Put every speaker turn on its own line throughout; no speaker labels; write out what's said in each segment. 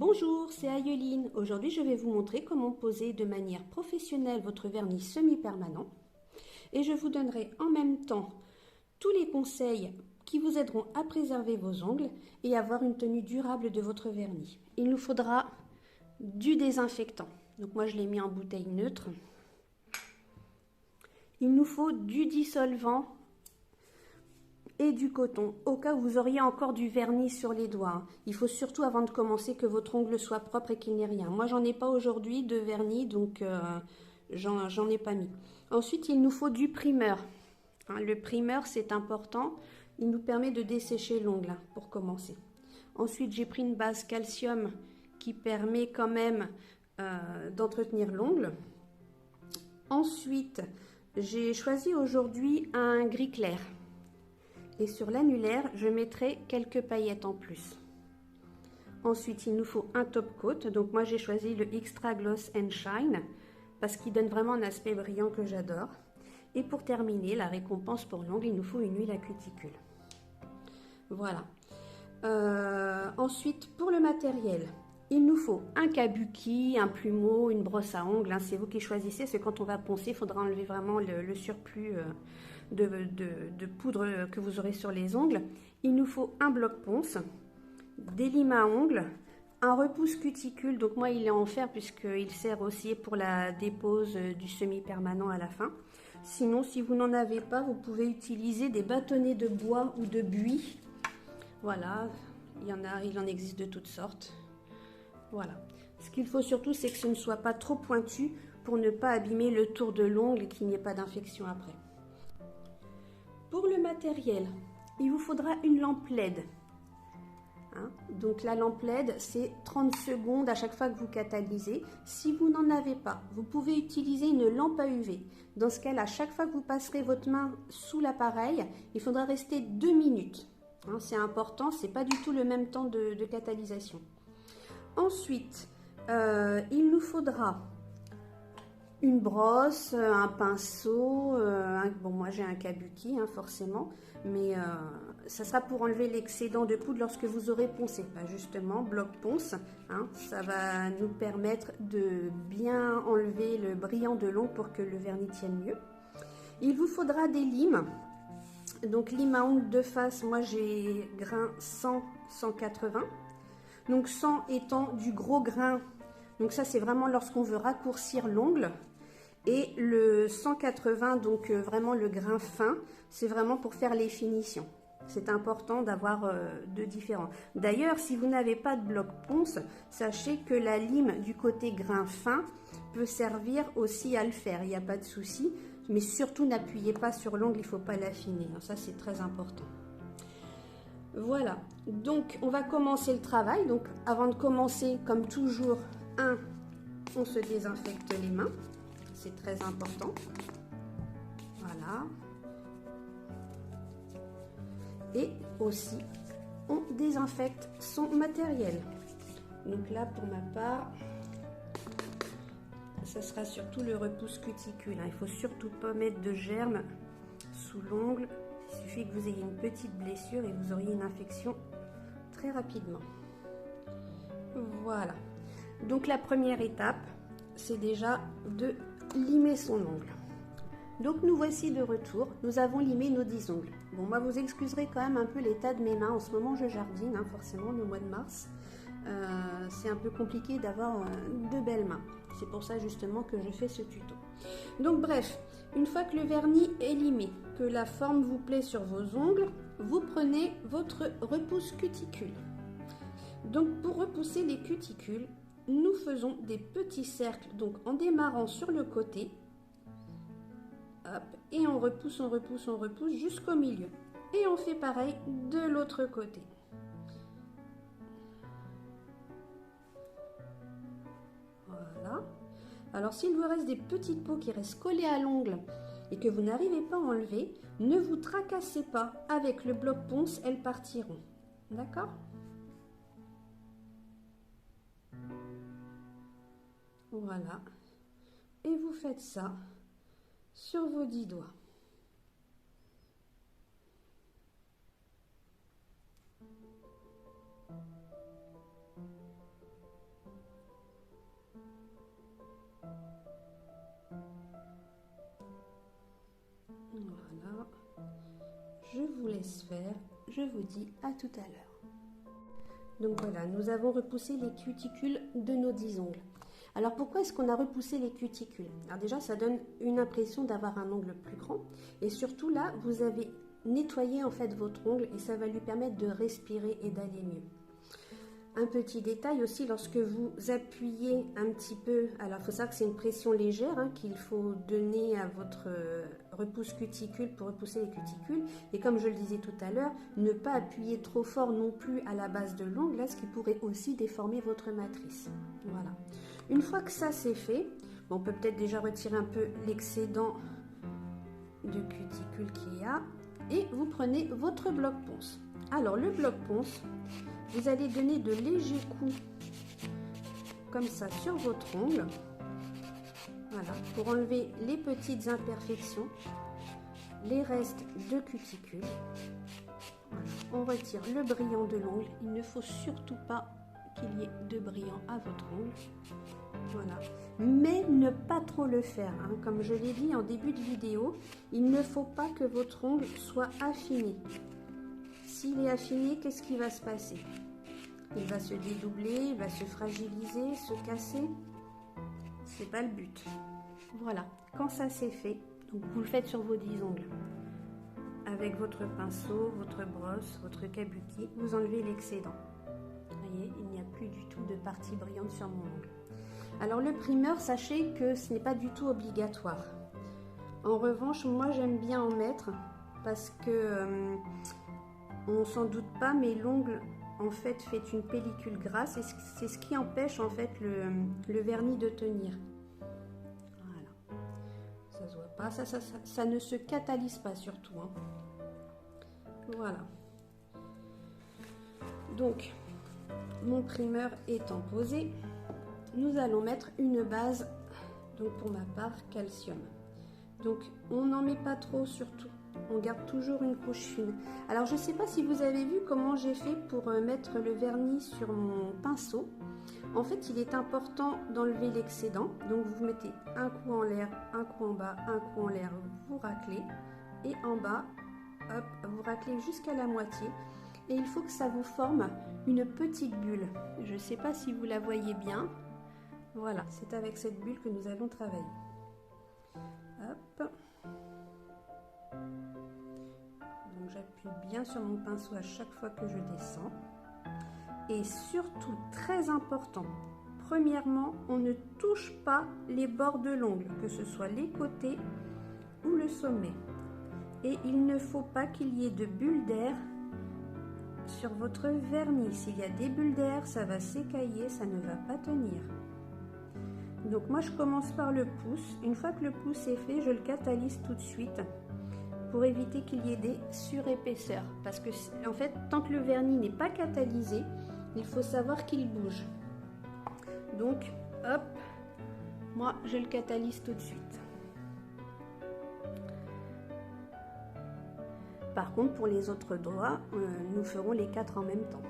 Bonjour, c'est Ayeline. Aujourd'hui, je vais vous montrer comment poser de manière professionnelle votre vernis semi-permanent. Et je vous donnerai en même temps tous les conseils qui vous aideront à préserver vos ongles et avoir une tenue durable de votre vernis. Il nous faudra du désinfectant. Donc moi, je l'ai mis en bouteille neutre. Il nous faut du dissolvant et du coton, au cas où vous auriez encore du vernis sur les doigts. Il faut surtout, avant de commencer, que votre ongle soit propre et qu'il n'y ait rien. Moi, j'en ai pas aujourd'hui de vernis, donc j'en ai pas mis. Ensuite, il nous faut du primeur. Le primeur, c'est important. Il nous permet de dessécher l'ongle, pour commencer. Ensuite, j'ai pris une base calcium qui permet quand même d'entretenir l'ongle. Ensuite, j'ai choisi aujourd'hui un gris clair. Et sur l'annulaire, je mettrai quelques paillettes en plus. Ensuite, il nous faut un top coat. Donc moi, j'ai choisi le Extra Gloss and Shine parce qu'il donne vraiment un aspect brillant que j'adore. Et pour terminer, la récompense pour l'ongle, il nous faut une huile à cuticule. Voilà. Ensuite, pour le matériel, il nous faut un kabuki, un plumeau, une brosse à ongles. C'est vous qui choisissez, parce que quand on va poncer, il faudra enlever vraiment le surplus de poudre que vous aurez sur les ongles. Il nous faut un bloc ponce, des limes à ongles, un repousse cuticule. Donc moi, il est en fer puisqu'il sert aussi pour la dépose du semi-permanent à la fin. Sinon, si vous n'en avez pas, vous pouvez utiliser des bâtonnets de bois ou de buis. Voilà, il en existe de toutes sortes. Voilà. Ce qu'il faut surtout, c'est que ce ne soit pas trop pointu pour ne pas abîmer le tour de l'ongle et qu'il n'y ait pas d'infection après. Pour le matériel, il vous faudra une lampe LED. Donc la lampe LED, c'est 30 secondes à chaque fois que vous catalysez. Si vous n'en avez pas, vous pouvez utiliser une lampe à UV. Dans ce cas-là, à chaque fois que vous passerez votre main sous l'appareil, il faudra rester 2 minutes. C'est important, c'est pas du tout le même temps de catalysation. Ensuite, il nous faudra une brosse, un pinceau, bon moi j'ai un kabuki forcément, mais ça sera pour enlever l'excédent de poudre lorsque vous aurez poncé. Justement, bloc ponce, ça va nous permettre de bien enlever le brillant de l'ongle pour que le vernis tienne mieux. Il vous faudra des limes. Donc lime à ongles de face, moi j'ai grain 100-180. Donc 100 étant du gros grain. Donc ça c'est vraiment lorsqu'on veut raccourcir l'ongle. Et le 180, donc vraiment le grain fin, c'est vraiment pour faire les finitions. C'est important d'avoir deux différents. D'ailleurs, si vous n'avez pas de bloc ponce, sachez que la lime du côté grain fin peut servir aussi à le faire. Il n'y a pas de souci. Mais surtout, n'appuyez pas sur l'ongle, il ne faut pas l'affiner. Ça, c'est très important. Voilà. Donc, on va commencer le travail. Donc, avant de commencer, comme toujours, on se désinfecte les mains. C'est très important. Voilà. Et aussi, on désinfecte son matériel. Donc là, pour ma part, ça sera surtout le repousse cuticule. Il ne faut surtout pas mettre de germes sous l'ongle. Il suffit que vous ayez une petite blessure et vous auriez une infection très rapidement. Voilà. Donc la première étape, c'est déjà de limer son ongle. Donc nous voici de retour, nous avons limé nos 10 ongles. Bon, moi vous excuserez quand même un peu l'état de mes mains. En ce moment je jardine, forcément, le mois de mars. C'est un peu compliqué d'avoir de belles mains. C'est pour ça justement que je fais ce tuto. Donc bref, une fois que le vernis est limé, que la forme vous plaît sur vos ongles, vous prenez votre repousse cuticule. Donc pour repousser les cuticules, nous faisons des petits cercles, donc en démarrant sur le côté, hop, et on repousse jusqu'au milieu. Et on fait pareil de l'autre côté. Voilà. Alors s'il vous reste des petites peaux qui restent collées à l'ongle et que vous n'arrivez pas à enlever, ne vous tracassez pas. Avec le bloc ponce, elles partiront. D'accord ? Voilà. Et vous faites ça sur vos 10 doigts. Voilà. Je vous laisse faire. Je vous dis à tout à l'heure. Donc voilà, nous avons repoussé les cuticules de nos 10 ongles. Alors pourquoi est-ce qu'on a repoussé les cuticules? Alors déjà, ça donne une impression d'avoir un ongle plus grand. Et surtout là, vous avez nettoyé en fait votre ongle et ça va lui permettre de respirer et d'aller mieux. Un petit détail aussi, lorsque vous appuyez un petit peu, alors il faut savoir que c'est une pression légère qu'il faut donner à votre repousse cuticule pour repousser les cuticules. Et comme je le disais tout à l'heure, ne pas appuyer trop fort non plus à la base de l'ongle, là, ce qui pourrait aussi déformer votre matrice. Voilà. Une fois que ça c'est fait, on peut peut-être déjà retirer un peu l'excédent de cuticule qu'il y a. Et vous prenez votre bloc-ponce. Alors le bloc-ponce, vous allez donner de légers coups comme ça sur votre ongle, voilà, pour enlever les petites imperfections, les restes de cuticule. Voilà. On retire le brillant de l'ongle. Il ne faut surtout pas qu'il y ait de brillant à votre ongle. Voilà. Mais ne pas trop le faire. Comme je l'ai dit en début de vidéo, il ne faut pas que votre ongle soit affiné. S'il est affiné, qu'est-ce qui va se passer? Il va se dédoubler, il va se fragiliser, se casser. C'est pas le but. Voilà, quand ça c'est fait, donc vous le faites sur vos 10 ongles. Avec votre pinceau, votre brosse, votre kabuki, vous enlevez l'excédent. Vous voyez, il n'y a plus du tout de partie brillante sur mon ongle. Alors le primeur, sachez que ce n'est pas du tout obligatoire. En revanche, moi j'aime bien en mettre parce que on s'en doute pas, mais l'ongle en fait une pellicule grasse et c'est ce qui empêche en fait le vernis de tenir. Voilà, ça se voit pas, ça ne se catalyse pas surtout. Voilà. Donc mon primeur étant posé, nous allons mettre une base, donc pour ma part calcium. Donc on n'en met pas trop surtout. On garde toujours une couche fine. Alors je ne sais pas si vous avez vu comment j'ai fait pour mettre le vernis sur mon pinceau. En fait, il est important d'enlever l'excédent. Donc vous mettez un coup en l'air, un coup en bas, un coup en l'air, vous raclez. Et en bas, hop, vous raclez jusqu'à la moitié. Et il faut que ça vous forme une petite bulle. Je ne sais pas si vous la voyez bien. Voilà, c'est avec cette bulle que nous allons travailler. Hop. Donc j'appuie bien sur mon pinceau à chaque fois que je descends. Et surtout, très important, premièrement, on ne touche pas les bords de l'ongle, que ce soit les côtés ou le sommet. Et il ne faut pas qu'il y ait de bulles d'air sur votre vernis. S'il y a des bulles d'air, ça va s'écailler, ça ne va pas tenir. Donc moi je commence par le pouce. Une fois que le pouce est fait, je le catalyse tout de suite pour éviter qu'il y ait des surépaisseurs. Parce que en fait, tant que le vernis n'est pas catalysé, il faut savoir qu'il bouge. Donc hop, moi je le catalyse tout de suite. Par contre, pour les autres doigts, nous ferons les 4 en même temps.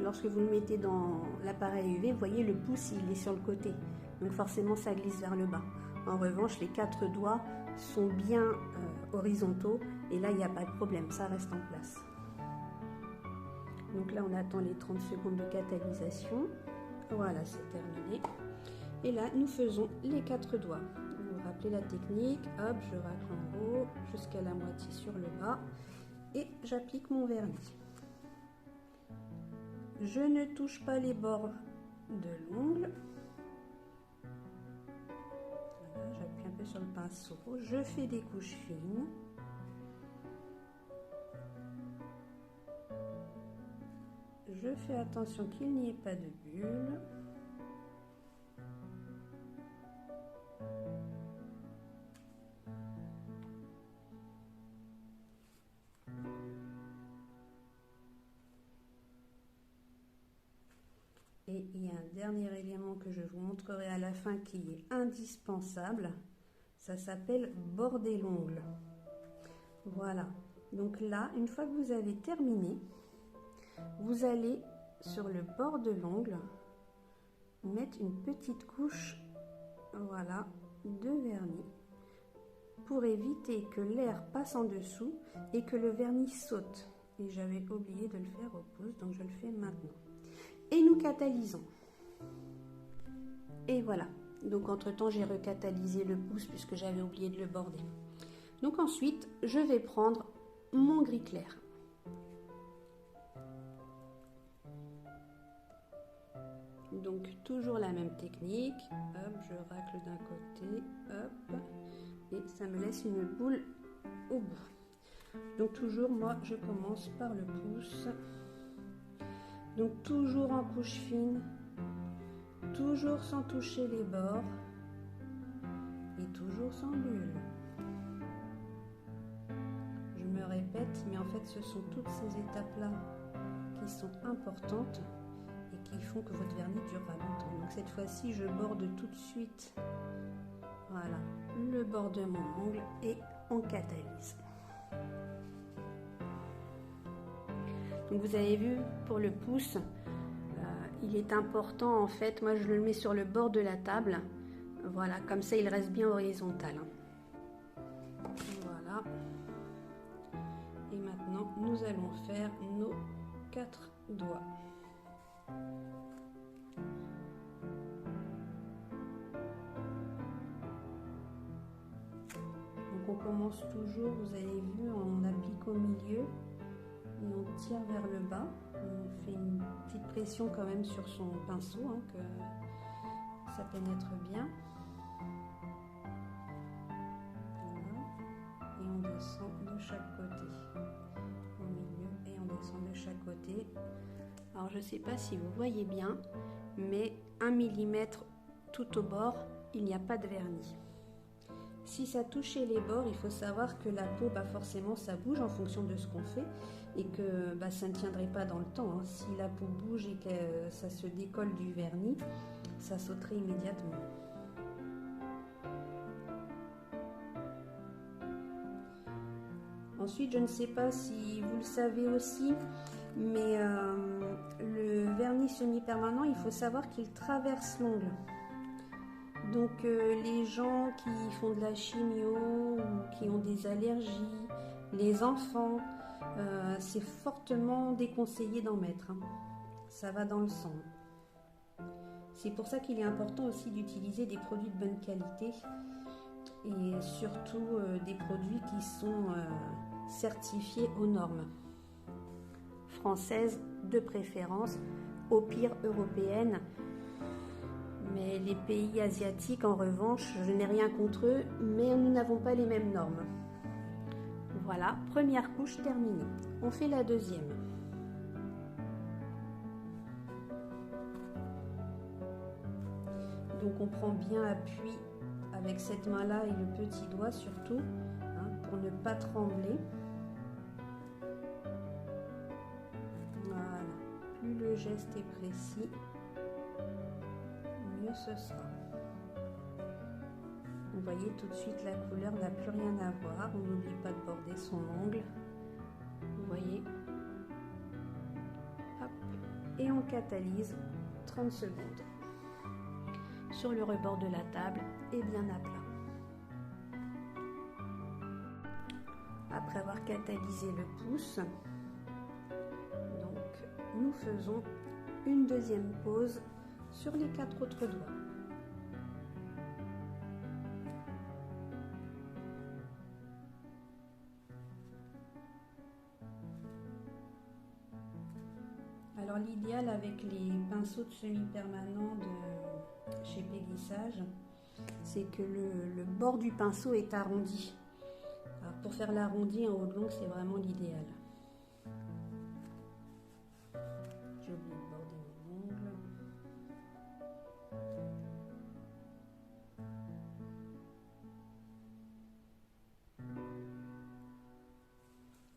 Lorsque vous le mettez dans l'appareil UV, vous voyez le pouce, il est sur le côté. Donc forcément, ça glisse vers le bas. En revanche, les 4 doigts sont bien horizontaux et là, il n'y a pas de problème, ça reste en place. Donc là, on attend les 30 secondes de catalysation. Voilà, c'est terminé. Et là, nous faisons les 4 doigts. Vous vous rappelez la technique, hop, je racle en haut jusqu'à la moitié sur le bas et j'applique mon vernis. Je ne touche pas les bords de l'ongle. Voilà, j'appuie un peu sur le pinceau. Je fais des couches fines. Je fais attention qu'il n'y ait pas de bulles. Et il y a un dernier élément que je vous montrerai à la fin qui est indispensable. Ça s'appelle border l'ongle. Voilà. Donc là, une fois que vous avez terminé, vous allez sur le bord de l'ongle mettre une petite couche, voilà, de vernis pour éviter que l'air passe en dessous et que le vernis saute. Et j'avais oublié de le faire au pouce, donc je le fais maintenant. Et nous catalysons. Et voilà. Donc entre-temps, j'ai recatalysé le pouce puisque j'avais oublié de le border. Donc ensuite, je vais prendre mon gris clair. Donc toujours la même technique. Hop, je racle d'un côté, hop, et ça me laisse une boule au bout. Donc toujours, moi, je commence par le pouce. Donc toujours en couche fine. Toujours sans toucher les bords et toujours sans bulle. Je me répète, mais en fait ce sont toutes ces étapes-là qui sont importantes et qui font que votre vernis durera longtemps. Donc cette fois-ci, je borde tout de suite, voilà, le bord de mon ongle et on catalyse. Donc vous avez vu, pour le pouce, il est important en fait, moi je le mets sur le bord de la table, voilà, comme ça il reste bien horizontal. Voilà. Et maintenant nous allons faire nos 4 doigts. Donc on commence toujours, vous avez vu, on applique au milieu et on tire vers le bas. On fait une petite pression quand même sur son pinceau, hein, que ça pénètre bien. Voilà. Et on descend de chaque côté. Au milieu et on descend de chaque côté. Alors je ne sais pas si vous voyez bien, mais 1 mm tout au bord, il n'y a pas de vernis. Si ça touchait les bords, il faut savoir que la peau, forcément, ça bouge en fonction de ce qu'on fait et que ça ne tiendrait pas dans le temps. Hein. Si la peau bouge et que ça se décolle du vernis, ça sauterait immédiatement. Ensuite, je ne sais pas si vous le savez aussi, mais le vernis semi-permanent, il faut savoir qu'il traverse l'ongle. Donc les gens qui font de la chimio ou qui ont des allergies, les enfants, c'est fortement déconseillé d'en mettre. Hein. Ça va dans le sang. C'est pour ça qu'il est important aussi d'utiliser des produits de bonne qualité et surtout des produits qui sont certifiés aux normes françaises de préférence, au pire européennes. Mais les pays asiatiques, en revanche, je n'ai rien contre eux, mais nous n'avons pas les mêmes normes. Voilà, première couche terminée. On fait la deuxième. Donc on prend bien appui avec cette main-là et le petit doigt surtout, hein, pour ne pas trembler. Voilà, plus le geste est précis, mieux ce sera. Vous voyez tout de suite la couleur n'a plus rien à voir. On n'oublie pas de border son ongle. Vous voyez. Hop. Et on catalyse 30 secondes. Sur le rebord de la table et bien à plat. Après avoir catalysé le pouce, donc nous faisons une deuxième pause sur les 4 autres doigts. Alors l'idéal avec les pinceaux de semi-permanent de chez Péguissage, c'est que le bord du pinceau est arrondi. Alors pour faire l'arrondi en haut de l'ongle, c'est vraiment l'idéal. J'ai oublié de border mon ongle.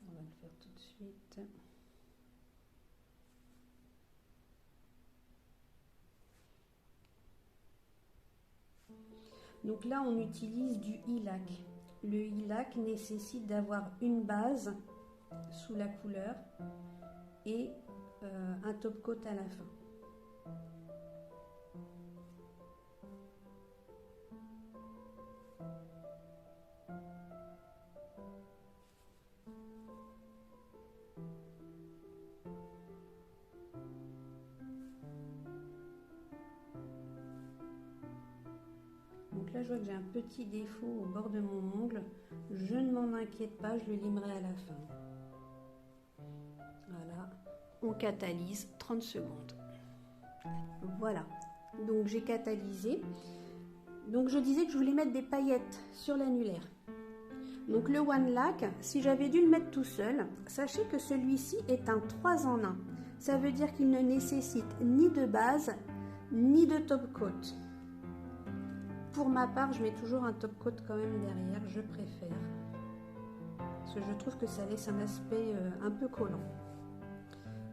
On va le faire tout de suite. Donc là, on utilise du e-lac. Le e-lac nécessite d'avoir une base sous la couleur et un top coat à la fin. là, je vois que j'ai un petit défaut au bord de mon ongle. Je ne m'en inquiète pas, je le limerai à la fin. Voilà, on catalyse 30 secondes. Voilà, donc j'ai catalysé. Donc je disais que je voulais mettre des paillettes sur l'annulaire. Donc le One Lac, si j'avais dû le mettre tout seul, sachez que celui-ci est un 3 en 1. Ça veut dire qu'il ne nécessite ni de base, ni de top coat. Pour ma part, je mets toujours un top coat quand même derrière, je préfère. Parce que je trouve que ça laisse un aspect un peu collant.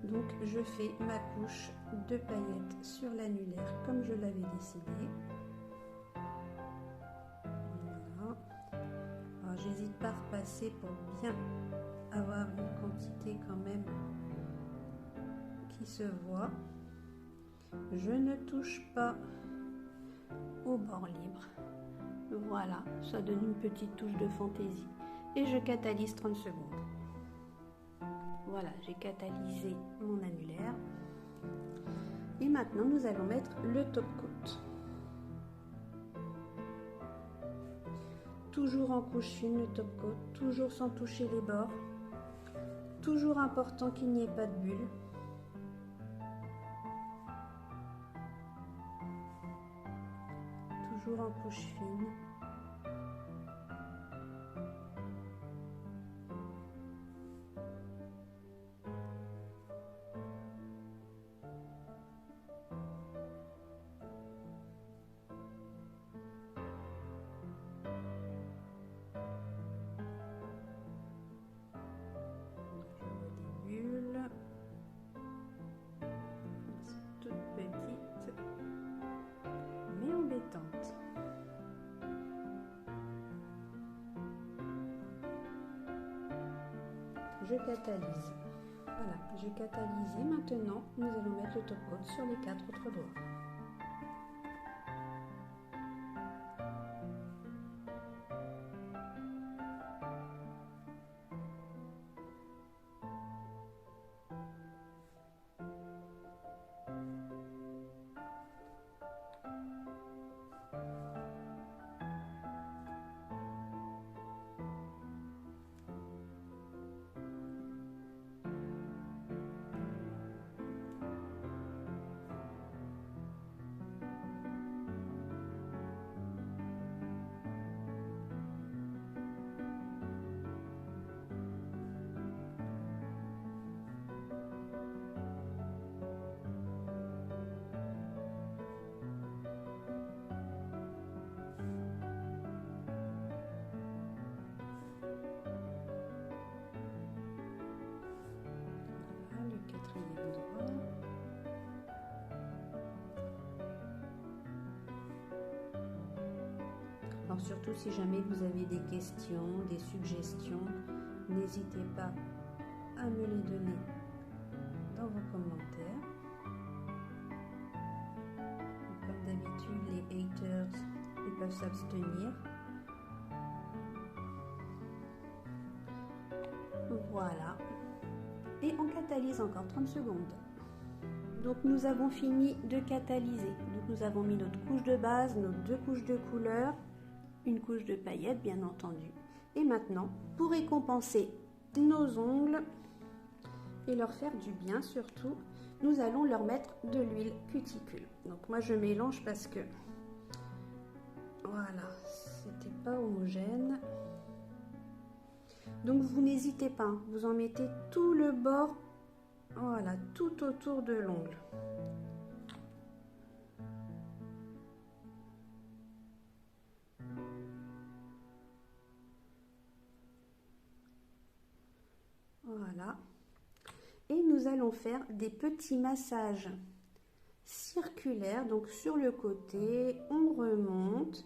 Donc je fais ma couche de paillettes sur l'annulaire comme je l'avais décidé. Voilà. Alors j'hésite pas à repasser pour bien avoir une quantité quand même qui se voit. Je ne touche pas au bord libre. Voilà, ça donne une petite touche de fantaisie. Et je catalyse 30 secondes. Voilà, j'ai catalysé mon annulaire. Et maintenant, nous allons mettre le top coat. Toujours en couche fine, le top coat, toujours sans toucher les bords. Toujours important qu'il n'y ait pas de bulles. Toujours en couche fine. Je catalyse. Voilà, j'ai catalysé. Maintenant, nous allons mettre le top coat sur les 4 autres doigts. Alors surtout si jamais vous avez des questions, des suggestions, n'hésitez pas à me les donner dans vos commentaires. Comme d'habitude, les haters, ils peuvent s'abstenir. Voilà. Et on catalyse encore 30 secondes. Donc nous avons fini de catalyser. Donc nous avons mis notre couche de base, nos 2 couches de couleur, une couche de paillettes bien entendu. Et maintenant, pour récompenser nos ongles et leur faire du bien surtout, nous allons leur mettre de l'huile cuticule. Donc moi je mélange parce que voilà, c'était pas homogène. Donc vous n'hésitez pas, vous en mettez tout le bord, voilà, tout autour de l'ongle. Voilà. Et nous allons faire des petits massages circulaires, donc sur le côté, on remonte.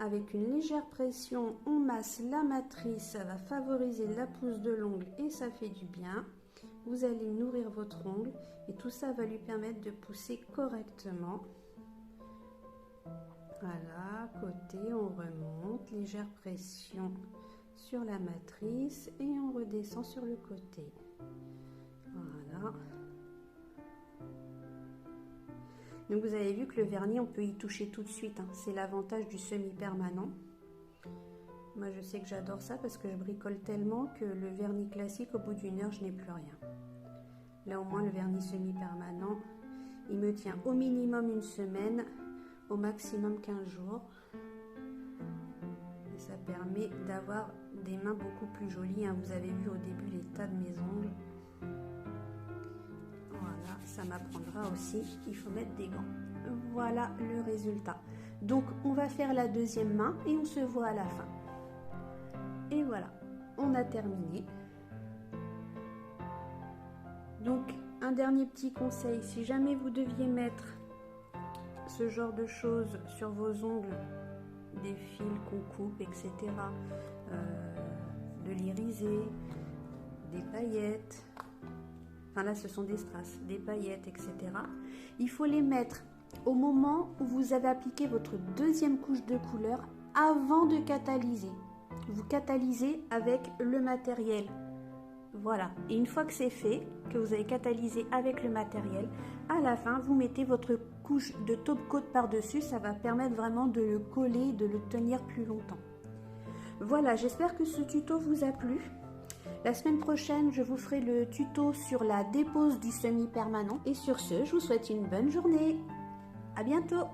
Avec une légère pression, on masse la matrice, ça va favoriser la pousse de l'ongle et ça fait du bien. Vous allez nourrir votre ongle et tout ça va lui permettre de pousser correctement. Voilà, côté, on remonte, légère pression sur la matrice et on redescend sur le côté. Voilà. Donc vous avez vu que le vernis, on peut y toucher tout de suite, hein. C'est l'avantage du semi-permanent. Moi je sais que j'adore ça parce que je bricole tellement que le vernis classique, au bout d'une heure, je n'ai plus rien. Là au moins le vernis semi-permanent, il me tient au minimum une semaine, au maximum 15 jours. Et ça permet d'avoir des mains beaucoup plus jolies, hein. Vous avez vu au début l'état de mes ongles. Voilà, ça m'apprendra aussi qu'il faut mettre des gants. Voilà le résultat. Donc on va faire la deuxième main et on se voit à la fin. Et voilà, on a terminé. Donc un dernier petit conseil, si jamais vous deviez mettre ce genre de choses sur vos ongles, des fils qu'on coupe, etc., de l'irisé, des paillettes, enfin là ce sont des strass, des paillettes, etc., il faut les mettre au moment où vous avez appliqué votre deuxième couche de couleur avant de catalyser. Vous catalysez avec le matériel. Voilà, et une fois que c'est fait, que vous avez catalysé avec le matériel, à la fin, vous mettez votre couche de top coat par-dessus, ça va permettre vraiment de le coller, de le tenir plus longtemps. Voilà, j'espère que ce tuto vous a plu. La semaine prochaine, je vous ferai le tuto sur la dépose du semi-permanent. Et sur ce, je vous souhaite une bonne journée. À bientôt!